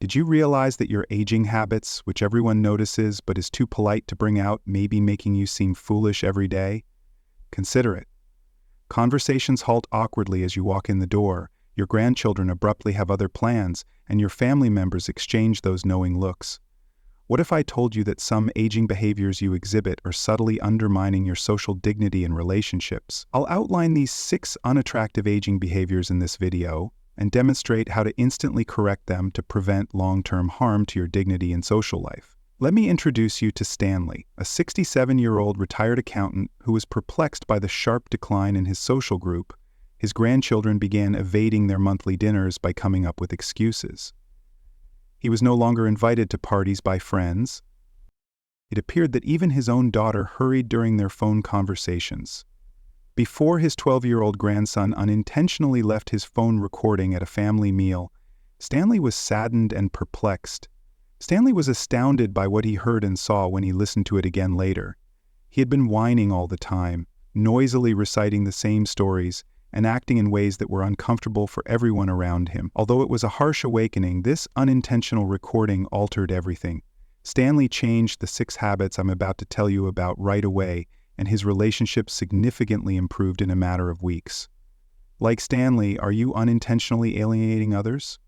Did you realize that your aging habits, which everyone notices but is too polite to bring out, may be making you seem foolish every day? Consider it. Conversations halt awkwardly as you walk in the door, your grandchildren abruptly have other plans, and your family members exchange those knowing looks. What if I told you that some aging behaviors you exhibit are subtly undermining your social dignity and relationships? I'll outline these 6 unattractive aging behaviors in this video and demonstrate how to instantly correct them to prevent long-term harm to your dignity and social life. Let me introduce you to Stanley, a 67-year-old retired accountant who was perplexed by the sharp decline in his social group. His grandchildren began evading their monthly dinners by coming up with excuses. He was no longer invited to parties by friends. It appeared that even his own daughter hurried during their phone conversations. Before his 12-year-old grandson unintentionally left his phone recording at a family meal, Stanley was saddened and perplexed. Stanley was astounded by what he heard and saw when he listened to it again later. He had been whining all the time, noisily reciting the same stories, and acting in ways that were uncomfortable for everyone around him. Although it was a harsh awakening, this unintentional recording altered everything. Stanley changed the 6 habits I'm about to tell you about right away, and his relationship significantly improved in a matter of weeks. Like Stanley, are you unintentionally alienating others?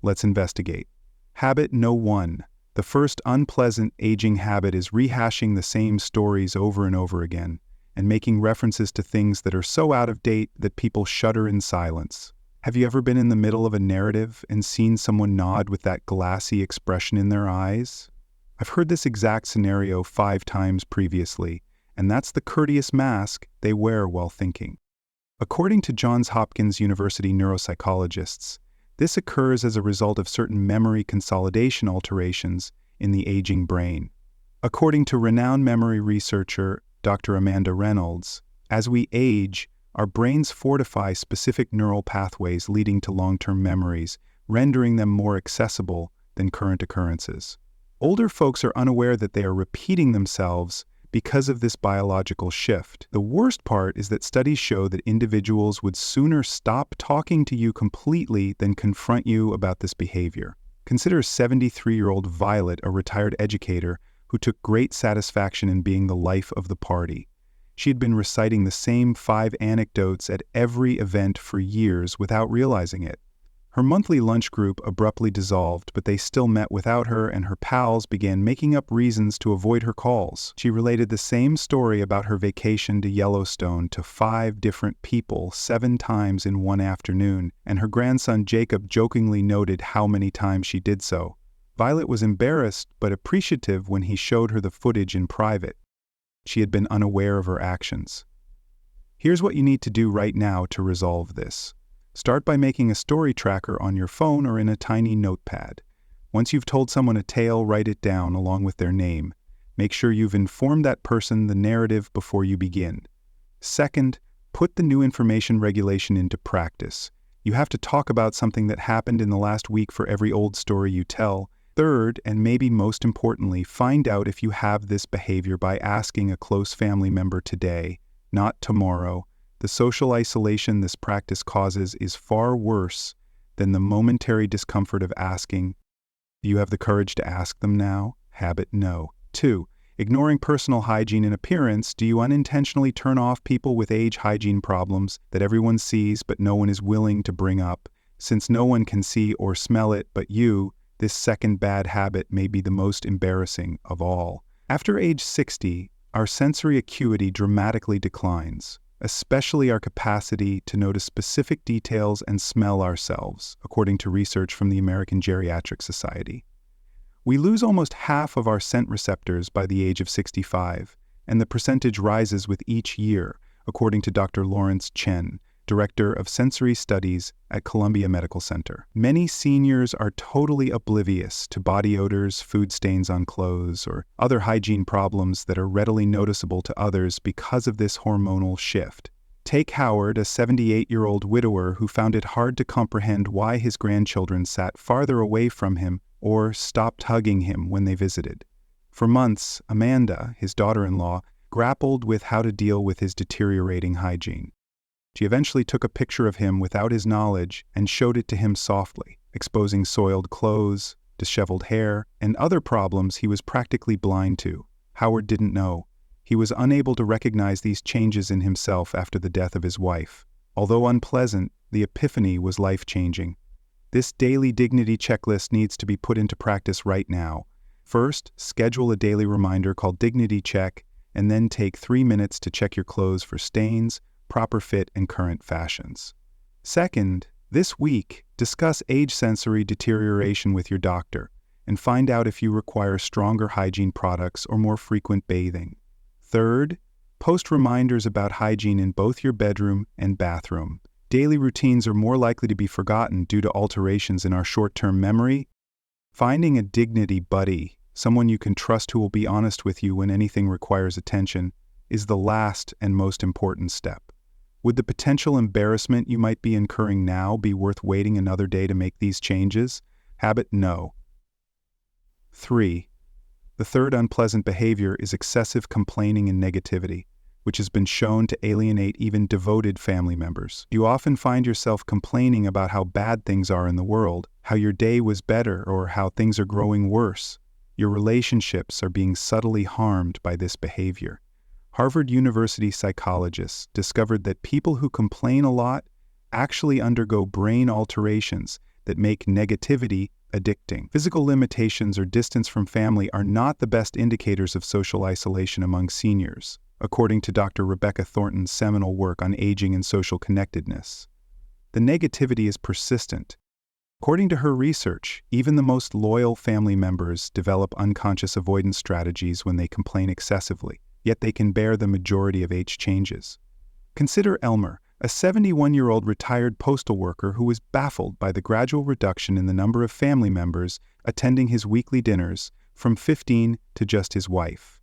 Let's investigate. Habit No. 1. The first unpleasant aging habit is rehashing the same stories over and over again, and making references to things that are so out of date that people shudder in silence. Have you ever been in the middle of a narrative and seen someone nod with that glassy expression in their eyes? I've heard this exact scenario 5 times previously, and that's the courteous mask they wear while thinking. According to Johns Hopkins University neuropsychologists, this occurs as a result of certain memory consolidation alterations in the aging brain. According to renowned memory researcher Dr. Amanda Reynolds, as we age, our brains fortify specific neural pathways leading to long-term memories, rendering them more accessible than current occurrences. Older folks are unaware that they are repeating themselves because of this biological shift. The worst part is that studies show that individuals would sooner stop talking to you completely than confront you about this behavior. Consider 73-year-old Violet, a retired educator who took great satisfaction in being the life of the party. She had been reciting the same 5 anecdotes at every event for years without realizing it. Her monthly lunch group abruptly dissolved, but they still met without her, and her pals began making up reasons to avoid her calls. She related the same story about her vacation to Yellowstone to 5 different people 7 times in one afternoon, and her grandson Jacob jokingly noted how many times she did so. Violet was embarrassed but appreciative when he showed her the footage in private. She had been unaware of her actions. Here's what you need to do right now to resolve this. Start by making a story tracker on your phone or in a tiny notepad. Once you've told someone a tale, write it down along with their name. Make sure you've informed that person the narrative before you begin. Second, put the new information regulation into practice. You have to talk about something that happened in the last week for every old story you tell. Third, and maybe most importantly, find out if you have this behavior by asking a close family member today, not tomorrow. The social isolation this practice causes is far worse than the momentary discomfort of asking. Do you have the courage to ask them now? Habit No. 2. Ignoring personal hygiene and appearance. Do you unintentionally turn off people with age hygiene problems that everyone sees but no one is willing to bring up? Since no one can see or smell it but you, this second bad habit may be the most embarrassing of all. After age 60, our sensory acuity dramatically declines, especially our capacity to notice specific details and smell ourselves, according to research from the American Geriatric Society. We lose almost half of our scent receptors by the age of 65, and the percentage rises with each year, according to Dr. Lawrence Chen, Director of Sensory Studies at Columbia Medical Center. Many seniors are totally oblivious to body odors, food stains on clothes, or other hygiene problems that are readily noticeable to others because of this hormonal shift. Take Howard, a 78-year-old widower who found it hard to comprehend why his grandchildren sat farther away from him or stopped hugging him when they visited. For months, Amanda, his daughter-in-law, grappled with how to deal with his deteriorating hygiene. She eventually took a picture of him without his knowledge and showed it to him softly, exposing soiled clothes, disheveled hair, and other problems he was practically blind to. Howard didn't know. He was unable to recognize these changes in himself after the death of his wife. Although unpleasant, the epiphany was life-changing. This daily dignity checklist needs to be put into practice right now. First, schedule a daily reminder called Dignity Check, and then take 3 minutes to check your clothes for stains, proper fit, and current fashions. Second, this week, discuss age sensory deterioration with your doctor and find out if you require stronger hygiene products or more frequent bathing. Third, post reminders about hygiene in both your bedroom and bathroom. Daily routines are more likely to be forgotten due to alterations in our short-term memory. Finding a dignity buddy, someone you can trust who will be honest with you when anything requires attention, is the last and most important step. Would the potential embarrassment you might be incurring now be worth waiting another day to make these changes? Habit: no. 3. The third unpleasant behavior is excessive complaining and negativity, which has been shown to alienate even devoted family members. You often find yourself complaining about how bad things are in the world, how your day was better, or how things are growing worse. Your relationships are being subtly harmed by this behavior. Harvard University psychologists discovered that people who complain a lot actually undergo brain alterations that make negativity addicting. Physical limitations or distance from family are not the best indicators of social isolation among seniors, according to Dr. Rebecca Thornton's seminal work on aging and social connectedness. The negativity is persistent. According to her research, even the most loyal family members develop unconscious avoidance strategies when they complain excessively, yet they can bear the majority of age changes. Consider Elmer, a 71-year-old retired postal worker who was baffled by the gradual reduction in the number of family members attending his weekly dinners from 15 to just his wife.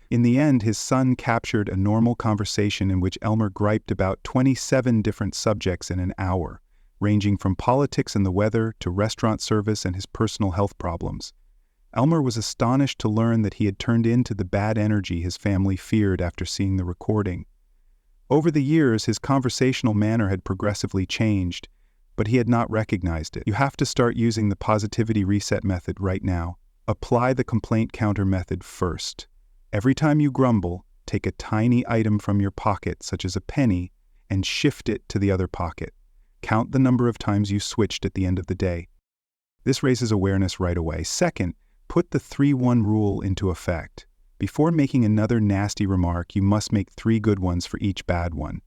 In the end, his son captured a normal conversation in which Elmer griped about 27 different subjects in an hour, ranging from politics and the weather to restaurant service and his personal health problems. Elmer was astonished to learn that he had turned into the bad energy his family feared after seeing the recording. Over the years, his conversational manner had progressively changed, but he had not recognized it. You have to start using the positivity reset method right now. Apply the complaint counter method first. Every time you grumble, take a tiny item from your pocket, such as a penny, and shift it to the other pocket. Count the number of times you switched at the end of the day. This raises awareness right away. Second, put the 3-1 rule into effect. Before making another nasty remark, you must make 3 good ones for each bad one.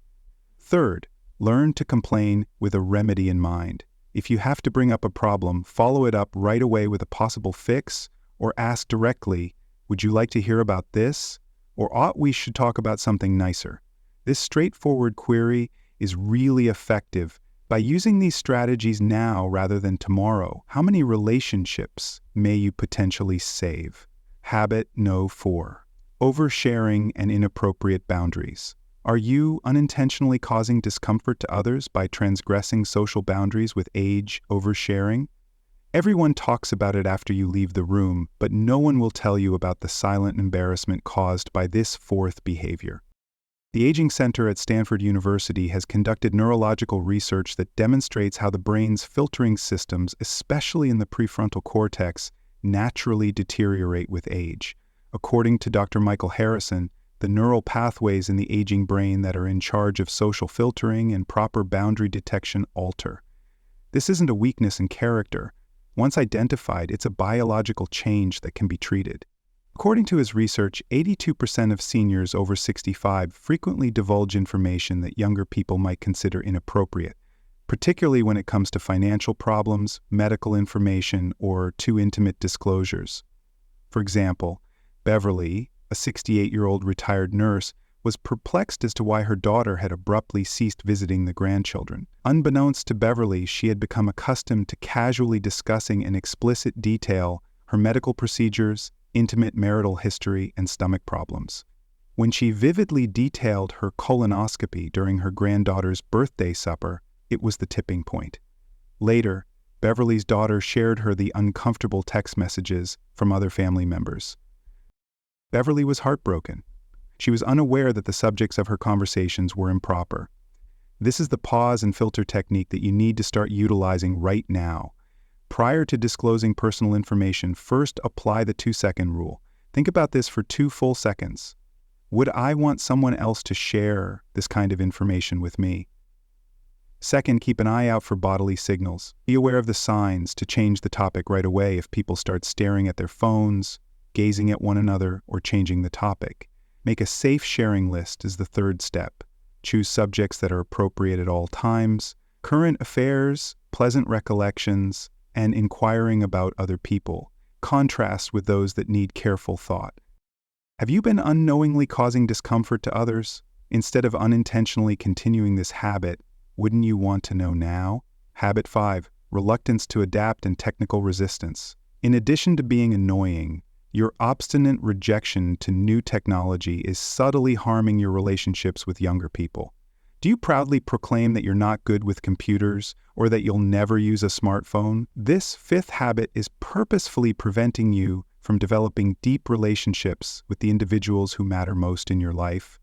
Third, learn to complain with a remedy in mind. If you have to bring up a problem, follow it up right away with a possible fix, or ask directly, "Would you like to hear about this?" Or "Ought we should talk about something nicer?" This straightforward query is really effective. By using these strategies now rather than tomorrow, how many relationships may you potentially save? Habit No. 4. Oversharing and inappropriate boundaries. Are you unintentionally causing discomfort to others by transgressing social boundaries with age oversharing? Everyone talks about it after you leave the room, but no one will tell you about the silent embarrassment caused by this 4th behavior. The Aging Center at Stanford University has conducted neurological research that demonstrates how the brain's filtering systems, especially in the prefrontal cortex, naturally deteriorate with age. According to Dr. Michael Harrison, the neural pathways in the aging brain that are in charge of social filtering and proper boundary detection alter. This isn't a weakness in character. Once identified, it's a biological change that can be treated. According to his research, 82% of seniors over 65 frequently divulge information that younger people might consider inappropriate, particularly when it comes to financial problems, medical information, or too intimate disclosures. For example, Beverly, a 68-year-old retired nurse, was perplexed as to why her daughter had abruptly ceased visiting the grandchildren. Unbeknownst to Beverly, she had become accustomed to casually discussing in explicit detail her medical procedures, intimate marital history, and stomach problems. When she vividly detailed her colonoscopy during her granddaughter's birthday supper, it was the tipping point. Later, Beverly's daughter shared her the uncomfortable text messages from other family members. Beverly was heartbroken. She was unaware that the subjects of her conversations were improper. This is the pause and filter technique that you need to start utilizing right now. Prior to disclosing personal information, first apply the 2-second rule. Think about this for 2 full seconds. Would I want someone else to share this kind of information with me? Second, keep an eye out for bodily signals. Be aware of the signs to change the topic right away if people start staring at their phones, gazing at one another, or changing the topic. Make a safe sharing list is the third step. Choose subjects that are appropriate at all times, current affairs, pleasant recollections, and inquiring about other people. Contrast with those that need careful thought. Have you been unknowingly causing discomfort to others? Instead of unintentionally continuing this habit, wouldn't you want to know now? Habit 5. Reluctance to adapt and technical resistance. In addition to being annoying, your obstinate rejection to new technology is subtly harming your relationships with younger people. Do you proudly proclaim that you're not good with computers or that you'll never use a smartphone? This 5th habit is purposefully preventing you from developing deep relationships with the individuals who matter most in your life.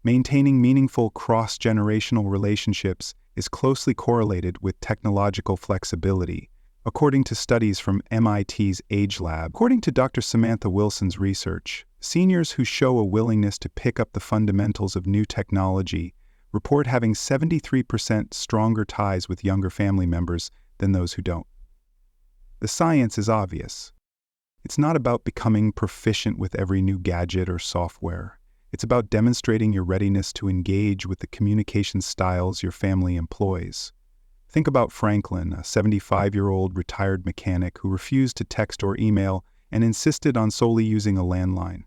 Maintaining meaningful cross-generational relationships is closely correlated with technological flexibility, according to studies from MIT's Age Lab. According to Dr. Samantha Wilson's research, seniors who show a willingness to pick up the fundamentals of new technology report having 73% stronger ties with younger family members than those who don't. The science is obvious. It's not about becoming proficient with every new gadget or software. It's about demonstrating your readiness to engage with the communication styles your family employs. Think about Franklin, a 75-year-old retired mechanic who refused to text or email and insisted on solely using a landline.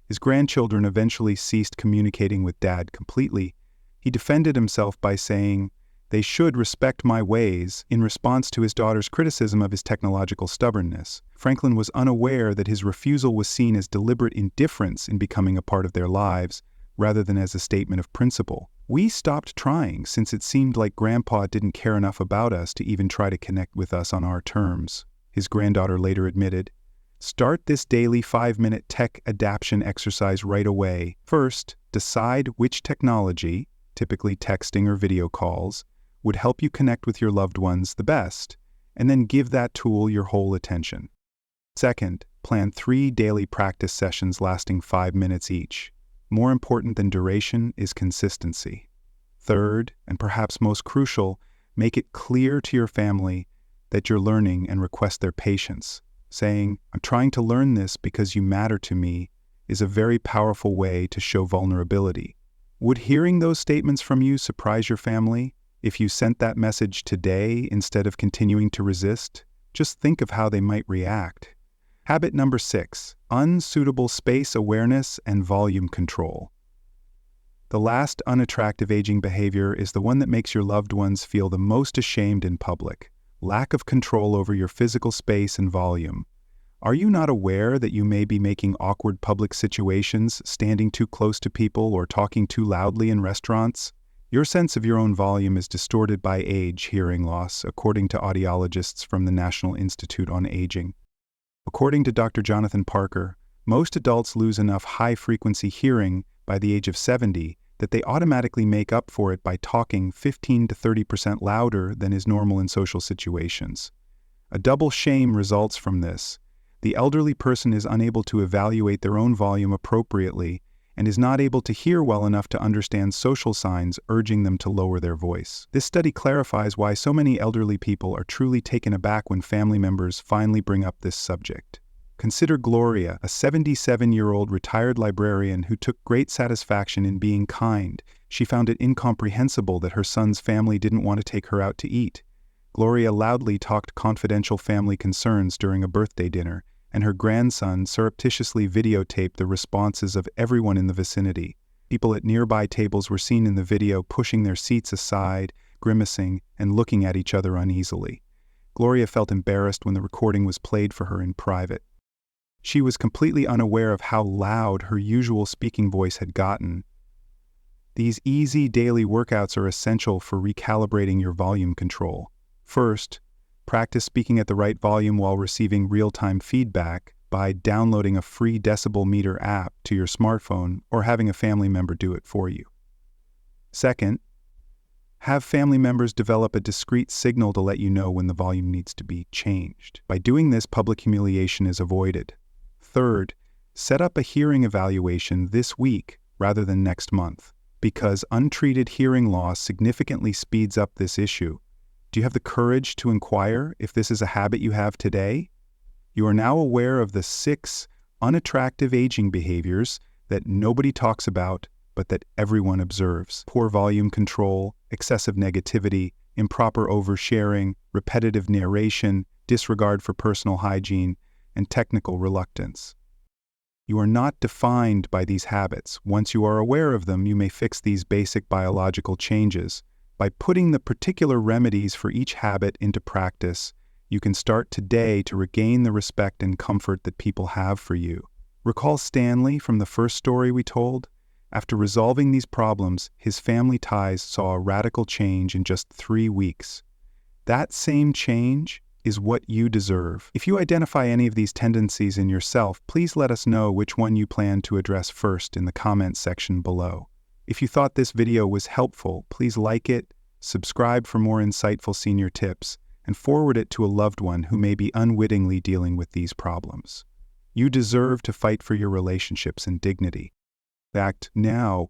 His grandchildren eventually ceased communicating with Dad completely. He defended himself by saying, "They should respect my ways," in response to his daughter's criticism of his technological stubbornness. Franklin was unaware that his refusal was seen as deliberate indifference in becoming a part of their lives, rather than as a statement of principle. We stopped trying since it seemed like Grandpa didn't care enough about us to even try to connect with us on our terms, his granddaughter later admitted. Start this daily 5-minute tech adaptation exercise right away. First, decide which technology, typically texting or video calls, would help you connect with your loved ones the best, and then give that tool your whole attention. Second, plan 3 daily practice sessions lasting 5 minutes each. More important than duration is consistency. Third, and perhaps most crucial, make it clear to your family that you're learning and request their patience. Saying, "I'm trying to learn this because you matter to me," is a very powerful way to show vulnerability. Would hearing those statements from you surprise your family? If you sent that message today instead of continuing to resist, just think of how they might react. Habit number 6, unsuitable space awareness and volume control. The last unattractive aging behavior is the one that makes your loved ones feel the most ashamed in public: lack of control over your physical space and volume. Are you not aware that you may be making awkward public situations, standing too close to people, or talking too loudly in restaurants? Your sense of your own volume is distorted by age hearing loss, according to audiologists from the National Institute on Aging. According to Dr. Jonathan Parker, most adults lose enough high-frequency hearing by the age of 70 that they automatically make up for it by talking 15 to 30% louder than is normal in social situations. A double shame results from this. The elderly person is unable to evaluate their own volume appropriately and is not able to hear well enough to understand social signs urging them to lower their voice. This study clarifies why so many elderly people are truly taken aback when family members finally bring up this subject. Consider Gloria, a 77-year-old retired librarian who took great satisfaction in being kind. She found it incomprehensible that her son's family didn't want to take her out to eat. Gloria loudly talked confidential family concerns during a birthday dinner, and her grandson surreptitiously videotaped the responses of everyone in the vicinity. People at nearby tables were seen in the video pushing their seats aside, grimacing, and looking at each other uneasily. Gloria felt embarrassed when the recording was played for her in private. She was completely unaware of how loud her usual speaking voice had gotten. These easy daily workouts are essential for recalibrating your volume control. First, practice speaking at the right volume while receiving real-time feedback by downloading a free decibel meter app to your smartphone or having a family member do it for you. Second, Have family members develop a discreet signal to let you know when the volume needs to be changed. By doing this, public humiliation is avoided. Third, set up a hearing evaluation this week rather than next month, because untreated hearing loss significantly speeds up this issue. Do you have the courage to inquire if this is a habit you have today? You are now aware of the 6 unattractive aging behaviors that nobody talks about, but that everyone observes: poor volume control, excessive negativity, improper oversharing, repetitive narration, disregard for personal hygiene, and technical reluctance. You are not defined by these habits. Once you are aware of them, you may fix these basic biological changes. By putting the particular remedies for each habit into practice, you can start today to regain the respect and comfort that people have for you. Recall Stanley from the first story we told? After resolving these problems, his family ties saw a radical change in just 3 weeks. That same change is what you deserve. If you identify any of these tendencies in yourself, please let us know which one you plan to address first in the comments section below. If you thought this video was helpful, please like it, subscribe for more insightful senior tips, and forward it to a loved one who may be unwittingly dealing with these problems. You deserve to fight for your relationships and dignity. In fact, now,